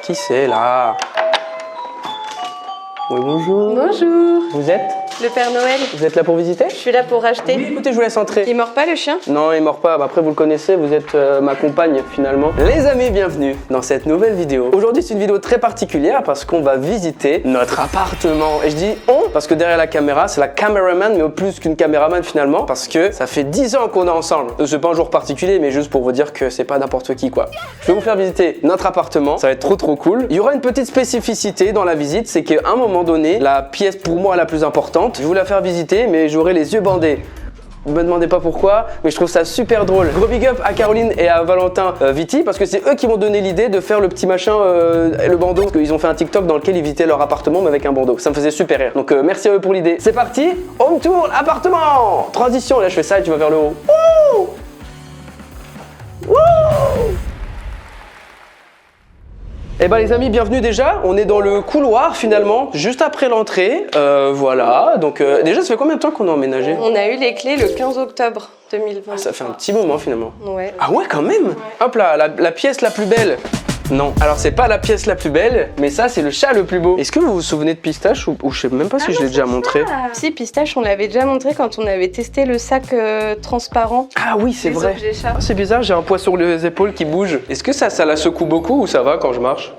Qui c'est là? Oui, bonjour. Bonjour. Vous êtes? Le Père Noël. Vous êtes là pour visiter? Je suis là pour racheter. Oui, écoutez, je vous laisse entrer. Il mord pas le chien? Non, il mord pas. Bah, après, vous le connaissez, vous êtes ma compagne finalement. Les amis, bienvenue dans cette nouvelle vidéo. Aujourd'hui, c'est une vidéo très particulière parce qu'on va visiter notre appartement. Et je dis on parce que derrière la caméra, c'est la caméraman, mais au plus qu'une caméraman finalement, parce que ça fait 10 ans qu'on est ensemble. C'est pas un jour particulier, mais juste pour vous dire que c'est pas n'importe qui quoi. Je vais vous faire visiter notre appartement. Ça va être trop cool. Il y aura une petite spécificité dans la visite, c'est qu'à un moment donné, la pièce pour moi la plus importante, je vais vous la faire visiter, mais j'aurai les yeux bandés. Vous me demandez pas pourquoi, mais je trouve ça super drôle. Gros big up à Caroline et à Valentin Viti, parce que c'est eux qui m'ont donné l'idée de faire le petit machin, le bandeau. Parce qu'ils ont fait un TikTok dans lequel ils visitaient leur appartement, mais avec un bandeau. Ça me faisait super rire. Donc merci à eux pour l'idée. C'est parti, home tour, appartement. Transition, là je fais ça et tu vas vers le haut. Wouh! Wouh! Eh ben les amis, bienvenue déjà, on est dans le couloir finalement, juste après l'entrée, voilà, donc déjà ça fait combien de temps qu'on a emménagé? On a eu les clés le 15 octobre 2020. Ça fait un petit moment finalement. Ouais. Ah ouais quand même. Hop là, la pièce la plus belle. Non, alors c'est pas la pièce la plus belle, mais ça c'est le chat le plus beau. Est-ce que vous vous souvenez de Pistache ou je sais même pas si je l'ai déjà montré? Si, Pistache, on l'avait déjà montré quand on avait testé le sac transparent. Ah oui, c'est vrai. Objets chats. Ah, c'est bizarre, j'ai un poids sur les épaules qui bouge. Est-ce que ça la secoue beaucoup ou ça va quand je marche?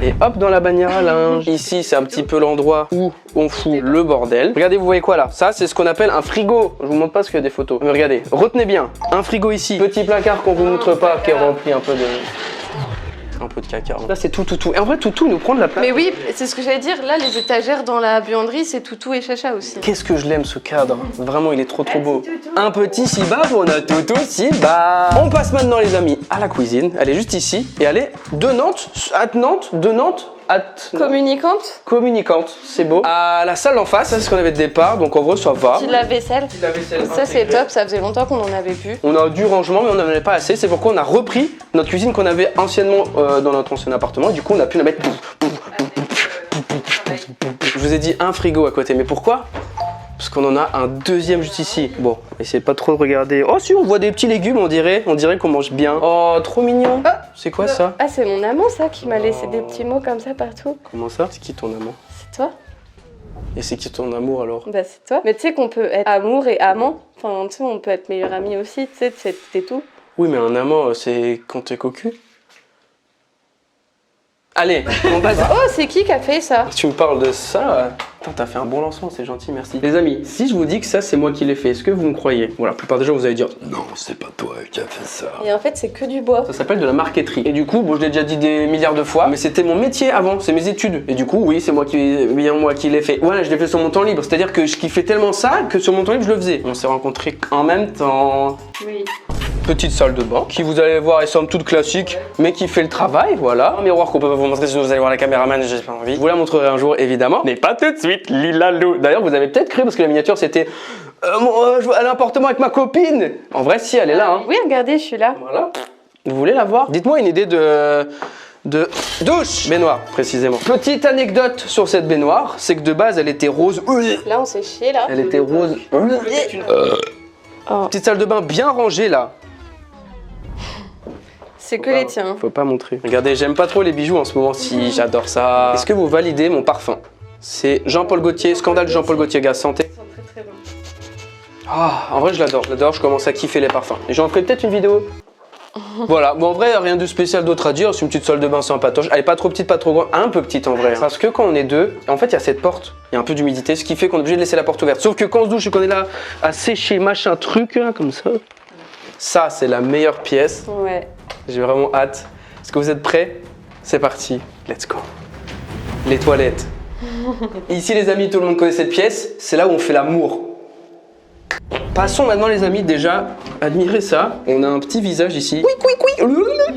Et hop dans la bannière à linge. Ici c'est un petit peu l'endroit où on fout le bordel. Regardez, vous voyez quoi là? Ça c'est ce qu'on appelle un frigo. Je vous montre pas parce qu'il y a des photos. Mais regardez, retenez bien. Un frigo ici. Petit placard qu'on vous montre pas qui est rempli un peu de caca. Là c'est tout. Et en vrai tout nous prend de la place. Mais oui, c'est ce que j'allais dire. Là, les étagères dans la buanderie, c'est Toutou et Chacha aussi. Qu'est-ce que je l'aime ce cadre. Vraiment il est trop beau. Un petit si-bas pour notre Toutou si-bas. On passe maintenant les amis à la cuisine. Elle est juste ici. Et elle est de Nantes, communicante, c'est beau. À la salle en face, ça c'est ce qu'on avait de départ, donc en vrai ça va. Petit lave-vaisselle. Ça c'est top, ça faisait longtemps qu'on en avait plus. On a du rangement mais on n'en avait pas assez, c'est pourquoi on a repris notre cuisine qu'on avait anciennement dans notre ancien appartement et du coup on a pu la mettre. Je vous ai dit un frigo à côté, mais pourquoi? Parce qu'on en a un deuxième juste ici. Bon, essayez pas trop de regarder. Oh si, on voit des petits légumes, on dirait qu'on mange bien. Oh, trop mignon. Ah, c'est quoi ça? Ah, c'est mon amant ça qui m'a laissé des petits mots comme ça partout. Comment ça? C'est qui ton amant? C'est toi? Et c'est qui ton amour alors? Bah c'est toi. Mais tu sais qu'on peut être amour et amant. Enfin, tu sais, on peut être meilleur ami aussi, tu sais, c'est tout. Oui, mais un amant, c'est quand t'es cocu. Allez, on passe. Oh, c'est qui a fait ça? Tu me parles de ça? Putain, t'as fait un bon lancement, c'est gentil, merci. Les amis, si je vous dis que ça, c'est moi qui l'ai fait, est-ce que vous me croyez? Bon, la plupart des gens, vous allez dire non, c'est pas toi qui as fait ça. Et en fait, c'est que du bois. Ça s'appelle de la marqueterie. Et du coup, bon, je l'ai déjà dit des milliards de fois, mais c'était mon métier avant, c'est mes études. Et du coup, oui, c'est moi qui l'ai fait. Voilà, je l'ai fait sur mon temps libre. C'est-à-dire que je kiffais tellement ça que sur mon temps libre, je le faisais. On s'est rencontrés en même temps. Oui. Petite salle de bain qui, vous allez voir, est somme toute classique, mais qui fait le travail, voilà. Un miroir qu'on peut pas vous montrer, sinon vous allez voir la caméraman, j'ai pas envie. Je vous la montrerai un jour, évidemment, mais pas tout de suite, Lilalou. D'ailleurs, vous avez peut-être cru, parce que la miniature, c'était je vais à l'appartement avec ma copine. En vrai, si, elle est là, hein. Oui, regardez, je suis là. Voilà. Vous voulez la voir? Dites-moi une idée de douche, baignoire précisément. Petite anecdote sur cette baignoire, c'est que de base elle était rose. Là, on s'est chié là. Elle était rose. Oh. Petite salle de bain bien rangée là. C'est que les tiens. Faut pas montrer. Regardez, j'aime pas trop les bijoux en ce moment. Si, j'adore ça. Est-ce que vous validez mon parfum? C'est Jean-Paul Gaultier, scandale Jean-Paul Gaultier, gars, santé. Très bon. Ah, en vrai je l'adore, je commence à kiffer les parfums. Et j'en ferai peut-être une vidéo. Voilà, bon en vrai rien de spécial d'autre à dire, c'est une petite salle de bain sympatoche. Elle est pas trop petite, pas trop grande, un peu petite en vrai. Parce que quand on est deux, en fait il y a cette porte, il y a un peu d'humidité, ce qui fait qu'on est obligé de laisser la porte ouverte. Sauf que quand on se douche et qu'on est là à sécher machin truc, là, comme ça c'est la meilleure pièce. Ouais. J'ai vraiment hâte. Est-ce que vous êtes prêts? C'est parti, let's go. Les toilettes. Ici les amis, tout le monde connaît cette pièce, c'est là où on fait l'amour. Passons maintenant les amis, déjà, admirez ça. On a un petit visage ici.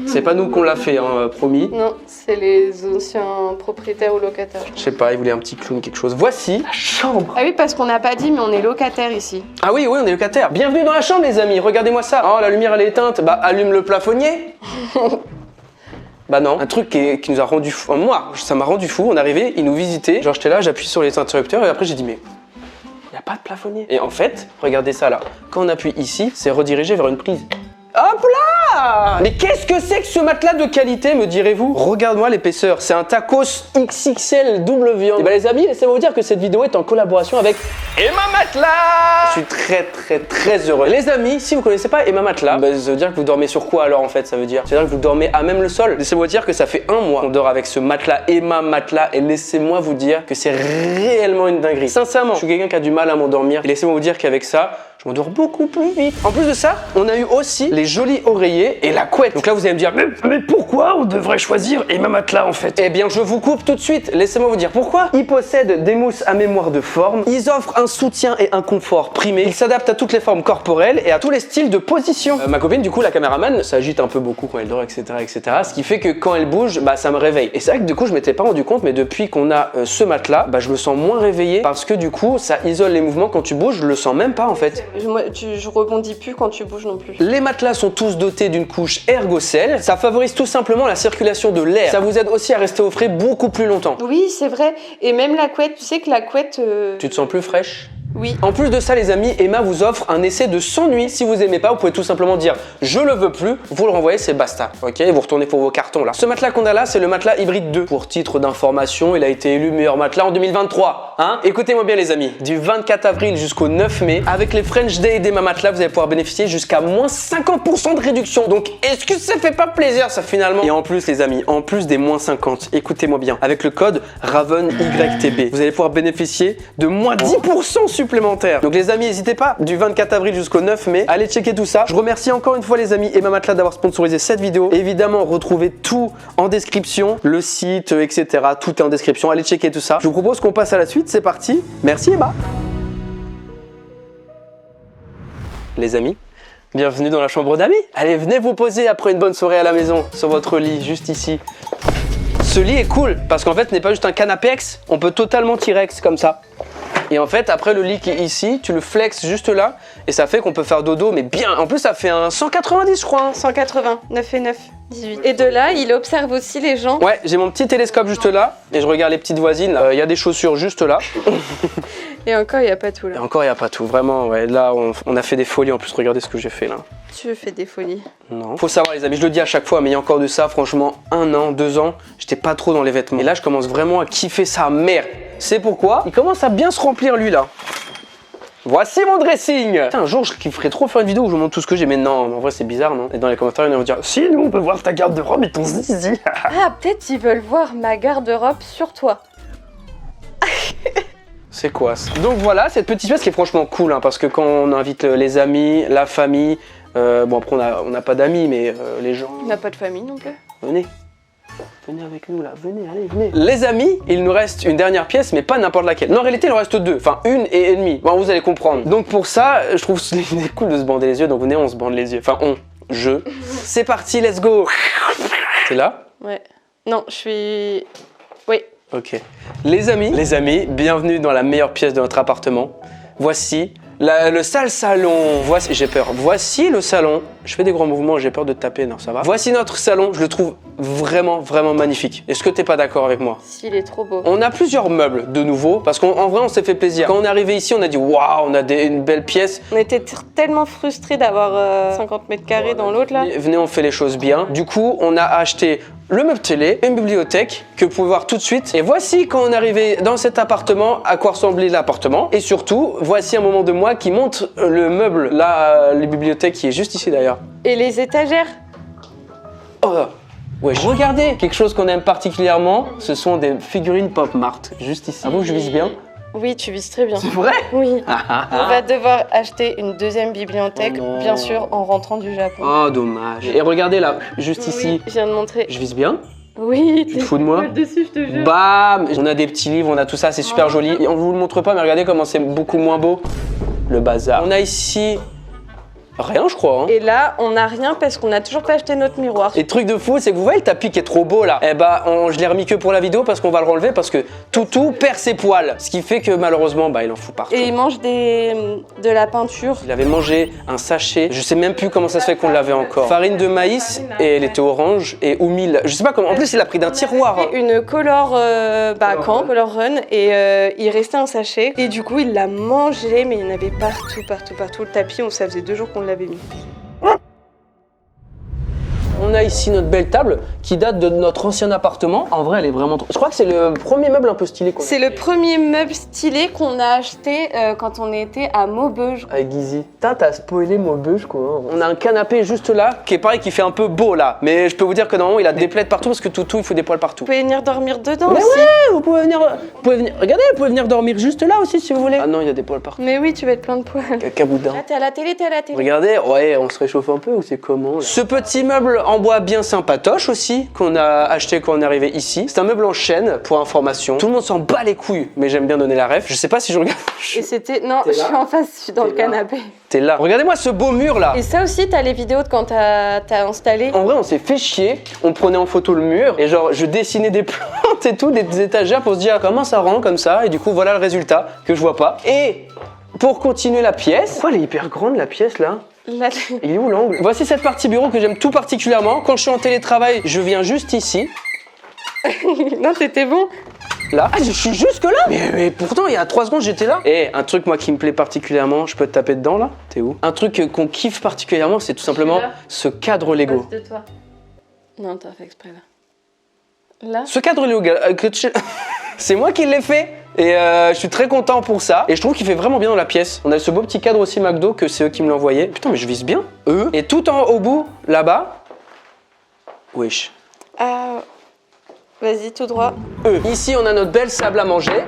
C'est pas nous qu'on l'a fait, hein, promis. Non, c'est les anciens propriétaires ou locataires. Je sais pas, ils voulaient un petit clown, quelque chose. Voici la chambre. Ah oui, parce qu'on n'a pas dit, mais on est locataire ici. Ah oui, on est locataire. Bienvenue dans la chambre les amis, regardez-moi ça. Oh, la lumière elle est éteinte, bah allume le plafonnier. Bah non, un truc qui nous a rendu fou. Moi, ça m'a rendu fou, on est arrivé, ils nous visitaient. Genre j'étais là, j'appuie sur les interrupteurs et après j'ai dit mais... Il n'y a pas de plafonnier. Et en fait, regardez ça là. Quand on appuie ici, c'est redirigé vers une prise. Oh, Hop là! Mais qu'est-ce que c'est que ce matelas de qualité, me direz-vous? Regarde-moi l'épaisseur, c'est un tacos XXL double viande. Et bah les amis, laissez-moi vous dire que cette vidéo est en collaboration avec Emma Matelas. Je suis très heureux. Les amis, si vous connaissez pas Emma Matelas, bah, ça veut dire que vous dormez sur quoi alors en fait? Ça veut dire que vous dormez à même le sol. Laissez-moi vous dire que ça fait un mois qu'on dort avec ce matelas Emma Matelas et laissez-moi vous dire que c'est réellement une dinguerie. Sincèrement, je suis quelqu'un qui a du mal à m'endormir et laissez-moi vous dire qu'avec ça, je m'endors beaucoup plus vite. En plus de ça, on a eu aussi les jolis oreillers et la couette. Donc là, vous allez me dire, mais pourquoi on devrait choisir Emma Matelas en fait? Eh bien, je vous coupe tout de suite. Laissez-moi vous dire pourquoi. Ils possèdent des mousses à mémoire de forme. Ils offrent un soutien et un confort primé. Ils s'adaptent à toutes les formes corporelles et à tous les styles de position. Ma copine, du coup, la caméraman, s'agite un peu beaucoup quand elle dort, etc., etc. Ce qui fait que quand elle bouge, bah ça me réveille. Et c'est vrai que du coup, je m'étais pas rendu compte, mais depuis qu'on a ce matelas, bah je me sens moins réveillé parce que du coup, ça isole les mouvements. Quand tu bouges, je le sens même pas en fait. Je rebondis plus quand tu bouges non plus. Les matelas sont tous dotés d'une couche ergocell. Ça favorise tout simplement la circulation de l'air. Ça vous aide aussi à rester au frais beaucoup plus longtemps. Oui, c'est vrai. Et même la couette, tu sais que la couette... Tu te sens plus fraîche? Oui. En plus de ça, les amis, Emma vous offre un essai de 100 nuits. Si vous aimez pas, vous pouvez tout simplement dire je le veux plus, vous le renvoyez, c'est basta. Ok, vous retournez pour vos cartons là. Ce matelas qu'on a là, c'est le matelas hybride 2. Pour titre d'information, il a été élu meilleur matelas en 2023. Hein? Écoutez-moi bien les amis, du 24 avril jusqu'au 9 mai, avec les French Day d'Emma Matelas, vous allez pouvoir bénéficier jusqu'à moins 50% de réduction. Donc est-ce que ça fait pas plaisir ça finalement? Et en plus les amis, en plus des moins 50, écoutez-moi bien, avec le code RAVENYTB, vous allez pouvoir bénéficier de moins 10% supplémentaire. Donc les amis, n'hésitez pas, du 24 avril jusqu'au 9 mai, allez checker tout ça. Je remercie encore une fois les amis Emma Matelas d'avoir sponsorisé cette vidéo. Évidemment, retrouvez tout en description, le site, etc. Tout est en description, allez checker tout ça. Je vous propose qu'on passe à la suite, c'est parti. Merci Emma. Les amis, bienvenue dans la chambre d'amis. Allez, venez vous poser après une bonne soirée à la maison, sur votre lit, juste ici. Ce lit est cool, parce qu'en fait, ce n'est pas juste un canapé-ex, on peut totalement T-Rex comme ça. Et en fait, après le lit qui est ici, tu le flexes juste là, et ça fait qu'on peut faire dodo, mais bien. En plus, ça fait un 190, je crois. Hein. 180, 9 et 9, 18. Et de là, il observe aussi les gens. Ouais, j'ai mon petit télescope juste là, et je regarde les petites voisines. Il y a des chaussures juste là. Et encore, il n'y a pas tout là. Et encore, il n'y a pas tout. Vraiment, ouais. Là, on a fait des folies. En plus, regardez ce que j'ai fait là. Tu fais des folies. Non. Faut savoir, les amis, je le dis à chaque fois, mais il y a encore de ça, franchement, 1 an, 2 ans, j'étais pas trop dans les vêtements. Et là, je commence vraiment à kiffer sa mère. C'est pourquoi il commence à bien se remplir lui là. Voici mon dressing. Putain, un jour je kifferais trop faire une vidéo où je vous montre tout ce que j'ai, mais non, en vrai c'est bizarre, non? Et dans les commentaires, ils vont dire si, nous on peut voir ta garde-robe et ton zizi. Ah, peut-être ils veulent voir ma garde-robe sur toi. C'est quoi ça? Donc voilà, cette petite pièce qui est franchement cool, hein, parce que quand on invite les amis, la famille, bon après on n'a pas d'amis, mais les gens... On n'a pas de famille non plus. Venez. Venez avec nous là, venez, allez, venez. Les amis, il nous reste une dernière pièce, mais pas n'importe laquelle. Non, en réalité, il en reste 2, enfin 1 et demie. Bon, vous allez comprendre. Donc pour ça, je trouve c'est cool de se bander les yeux, donc venez, on se bande les yeux. Enfin, je. C'est parti, let's go. T'es là? Ouais. Non, je suis... Oui. Ok. Les amis, bienvenue dans la meilleure pièce de notre appartement. Voici le sale salon. Voici, j'ai peur. Voici le salon. Je fais des grands mouvements, j'ai peur de te taper, non, ça va. Voici notre salon, je le trouve vraiment magnifique. Est-ce que t'es pas d'accord avec moi? S'il est trop beau. On a plusieurs meubles de nouveau, parce qu'en vrai, on s'est fait plaisir. Quand on est arrivé ici, on a dit waouh, on a une belle pièce. On était tellement frustrés d'avoir 50 mètres carrés dans l'autre là. Venez, on fait les choses bien. Du coup, on a acheté le meuble télé, une bibliothèque que vous pouvez voir tout de suite. Et voici quand on est arrivé dans cet appartement, à quoi ressemblait l'appartement. Et surtout, voici un moment de moi qui montre le meuble, là, les bibliothèques qui est juste ici d'ailleurs. Et les étagères. Oh, ouais, regardez, quelque chose qu'on aime particulièrement, ce sont des figurines Pop Mart, juste ici. Ah bon, je vise bien? Oui, tu vises très bien. C'est vrai? Oui. On va devoir acheter une deuxième bibliothèque, bien sûr, en rentrant du Japon. Oh, dommage. Et regardez là, juste ici. Oui, je viens de montrer. Je vise bien? Oui, tu te fous de moi? Dessus, je te jure. Bam! On a des petits livres, on a tout ça, c'est super joli. Et on vous le montre pas, mais regardez comment c'est beaucoup moins beau. Le bazar. On a ici... rien, je crois. Hein. Et là, on n'a rien parce qu'on n'a toujours pas acheté notre miroir. Et le truc de fou, c'est que vous voyez le tapis qui est trop beau là. Eh bah, je l'ai remis que pour la vidéo parce qu'on va le relever parce que Toutou perd ses poils. Ce qui fait que malheureusement, bah, il en fout partout. Et il mange de la peinture. Il avait mangé un sachet. Je sais même plus comment ça se fait qu'on l'avait encore. Farine de maïs et elle était orange et Oumi, je sais pas comment. En plus, il a pris d'un tiroir. Hein. Une Color Color Run et il restait un sachet. Et du coup, il l'a mangé, mais il y en avait partout. Le tapis, ça faisait 2 jours qu'on l'avait mis. on a ici notre belle table qui date de notre ancien appartement. En vrai, elle est vraiment trop... Je crois que c'est le premier meuble un peu stylé qu'on a. C'est le premier meuble stylé qu'on a acheté quand on était à Maubeuge. Avec Gizzy. Putain, t'as spoilé Maubeuge quoi. On a un canapé juste là, qui est pareil, qui fait un peu beau là. Mais je peux vous dire que normalement, il a des plaids partout parce que Toutou, il faut des poils partout. Vous pouvez venir dormir dedans Mais aussi. ouais, vous pouvez venir... Regardez, vous pouvez venir dormir juste là aussi si vous voulez. Ah non, il y a des poils partout. Mais oui, tu vas être plein de poils. Cacaboudin. Là, t'es à la télé, t'es à la télé. Regardez, ouais, on se réchauffe un peu ou c'est comment là? Ce petit meuble en bois bien sympatoche aussi, qu'on a acheté quand on est arrivé ici. C'est un meuble en chêne, pour information. Tout le monde s'en bat les couilles, mais j'aime bien donner la ref. Je sais pas si je regarde... Et c'était... Non, je suis en face, je suis dans le canapé. T'es là. Regardez-moi ce beau mur là. Et ça aussi, t'as les vidéos de quand t'as installé. En vrai, on s'est fait chier. On prenait en photo le mur et genre, je dessinais des plantes et tout, des étagères pour se dire comment ça rend comme ça. Et du coup, voilà le résultat que je vois pas. Et pour continuer la pièce... Pourquoi elle est hyper grande la pièce là? Là, Il est où l'angle? Voici cette partie bureau que j'aime tout particulièrement. Quand je suis en télétravail, je viens juste ici. non, t'étais bon. Là. Ah, je suis jusque là. Mais pourtant, il y a 3 secondes, j'étais là. Et un truc, moi, qui me plaît particulièrement, je peux te taper dedans, là? T'es où? Un truc qu'on kiffe particulièrement, c'est tout simplement ce cadre Lego. De toi. Non, t'as fait exprès là. Là. Ce cadre Lego, c'est moi qui l'ai fait. Et je suis très content pour ça. Et je trouve qu'il fait vraiment bien dans la pièce. On a ce beau petit cadre aussi McDo que c'est eux qui me l'ont envoyé. Putain, mais je vise bien. Eux. Et tout au bout, là-bas. Wesh. Ah. Vas-y, tout droit. Ici, on a notre belle sable à manger.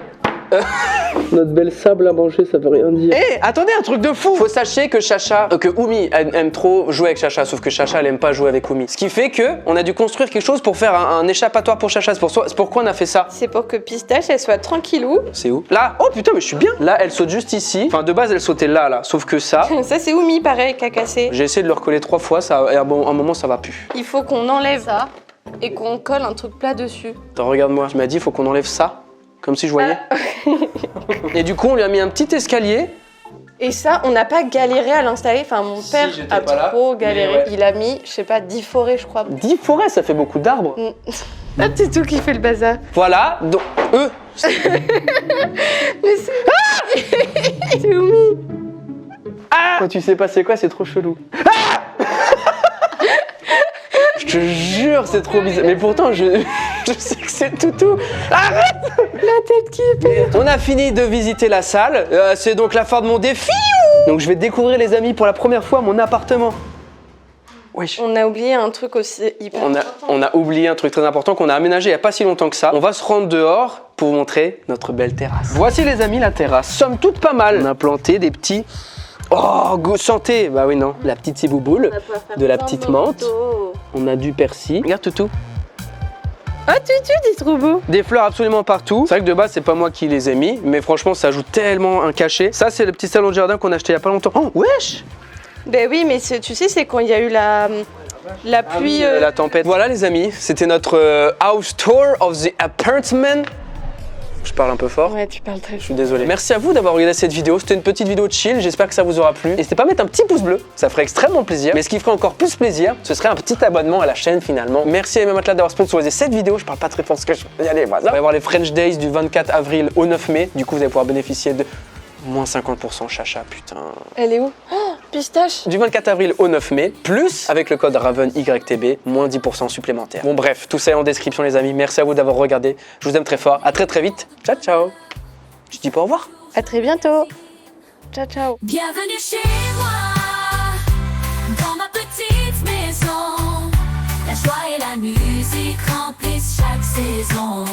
Notre belle sable à manger, ça veut rien dire. Eh, attendez, un truc de fou. Faut sachez que Chacha, que Oumi aime trop jouer avec Chacha, sauf que Chacha, elle aime pas jouer avec Oumi. Ce qui fait que on a dû construire quelque chose pour faire un échappatoire pour Chacha. C'est pourquoi on a fait ça. C'est pour que Pistache, elle soit tranquillou. C'est où? Là. Oh putain, mais je suis bien. Là, elle saute juste ici. Enfin, de base, elle sautait là. Sauf que ça. Ça, c'est Oumi, pareil, qui a cassé. J'ai essayé de le recoller 3 fois, ça, et à un moment, ça va plus. Il faut qu'on enlève ça et qu'on colle un truc plat dessus. Attends, regarde-moi. Tu m'as dit, il faut qu'on enlève ça. Comme si je voyais. Et du coup, on lui a mis un petit escalier. Et ça, on n'a pas galéré à l'installer. Enfin, mon père a trop galéré. Ouais. Il a mis, je sais pas, 10 forêts, je crois. 10 forêts, ça fait beaucoup d'arbres. Ah, c'est tout qui fait le bazar. Voilà, donc eux. Mais c'est... Ah c'est Oumi. Ah quand tu sais pas c'est quoi, c'est trop chelou. Ah je te jure, c'est trop bizarre. Mais pourtant, je sais que c'est Toutou. Arrête. La tête qui est payée. On a fini de visiter la salle. C'est donc la fin de mon défi. Donc je vais découvrir, les amis, pour la première fois mon appartement. Wesh. On a oublié un truc aussi hyper important. On a oublié un truc très important qu'on a aménagé il n'y a pas si longtemps que ça. On va se rendre dehors pour vous montrer notre belle terrasse. Voici, les amis, la terrasse. Somme toute pas mal. On a planté des petits... Oh, santé. Bah oui, non. La petite cibouboule, de la petite menthe. On a du persil. Regarde, Toutou. Ah, Tutu, c'est trop beau. Des fleurs absolument partout. C'est vrai que de base, c'est pas moi qui les ai mis, mais franchement, ça ajoute tellement un cachet. Ça, c'est le petit salon de jardin qu'on a acheté il y a pas longtemps. Oh, wesh. Ben oui, mais tu sais, c'est quand il y a eu la pluie... La tempête. Voilà, les amis, c'était notre house tour of the apartment. Je parle un peu fort. Ouais, tu parles très fort. Je suis désolé. Merci à vous d'avoir regardé cette vidéo. C'était une petite vidéo chill. J'espère que ça vous aura plu. N'hésitez pas à mettre un petit pouce bleu. Ça ferait extrêmement plaisir. Mais ce qui ferait encore plus plaisir, ce serait un petit abonnement à la chaîne finalement. Merci à Matelas d'avoir sponsorisé cette vidéo. Je parle pas très fort parce que je vais y aller. Voilà. On va avoir les French Days du 24 avril au 9 mai. Du coup, vous allez pouvoir bénéficier de moins 50% Chacha, putain. Elle est où? Oh, Pistache. Du 24 avril au 9 mai, plus avec le code RAVENYTB, moins 10% supplémentaire. Bon bref, tout ça est en description, les amis. Merci à vous d'avoir regardé. Je vous aime très fort. À très vite. Ciao, ciao. Je dis pas au revoir. À très bientôt. Ciao, ciao. Bienvenue chez moi, dans ma petite maison. La joie et la musique remplissent chaque saison.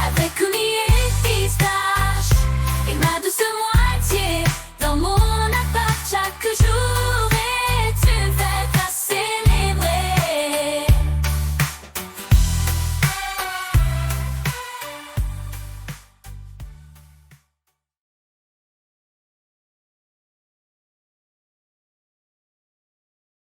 Avec Oumi